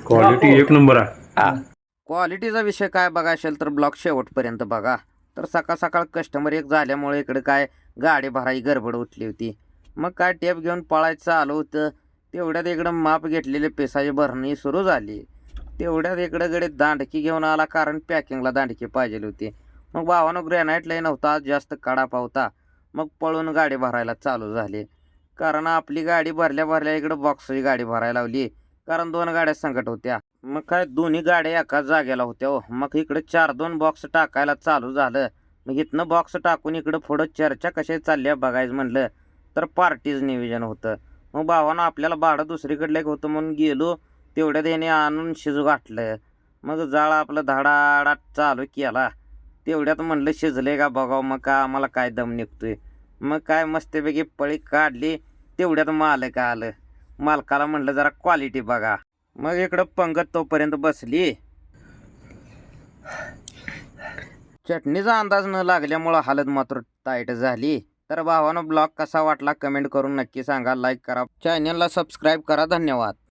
Quality एक number आहे. हा क्वालिटीचा विषय काय बघा असेल तर ब्लॉग शेवटपर्यंत बघा. तर सकाळ सकाळ कस्टमर एक झाल्यामुळे इकडे काय गाडी भराई गडबड उठली होती. मग काय टेप घेऊन पळायचं आलं होतं. तेवढ्यात इकडं माप घेतलेले पेसाची भरणी सुरू झाली. तेवढ्यात इकडं गडे दांडकी घेऊन आला, कारण पॅकिंगला दांडकी पाहिजे होती. मग भावानं ग्रॅनाईट लई नव्हता, जास्त काढा होता. मग पळून गाडी भरायला चालू झाली. कारण आपली गाडी भरल्या भरल्या इकडं बॉक्सची गाडी भरायला लावली, कारण 2 गाड्या संकट होत्या. मग काय दोन्ही गाड्या एकाच जागेला होत्या हो. मग इकडे 4-2 बॉक्स टाकायला चालू झालं. मग इथनं बॉक्स टाकून इकडं पुढं चर्चा कशा चालल्या बघायचं म्हणलं तर पार्टीज नियोजन होतं. मग भावानं आपल्याला भाडं दुसरीकडलं एक होतं म्हणून गेलो. तेवढ्यात याने आणून शिजू घातलं. मग जाळ आपलं धडाडाट चालू केला. तेवढ्यात म्हणलं शिजले का बघावं, मग का आम्हाला काय दम निघतोय. मग काय मस्तपैकी पळी काढली. तेवढ्यात मालक आलं. मालकाला म्हणलं जरा क्वालिटी बघा. मग इकडं पंगत तोपर्यंत बसली. चटणीचा अंदाज न लागल्यामुळं हालत मात्र टाईट झाली. तर भावानं ब्लॉग कसा वाटला कमेंट करून नक्की सांगा. लाईक करा, चॅनलला सबस्क्राईब करा. धन्यवाद.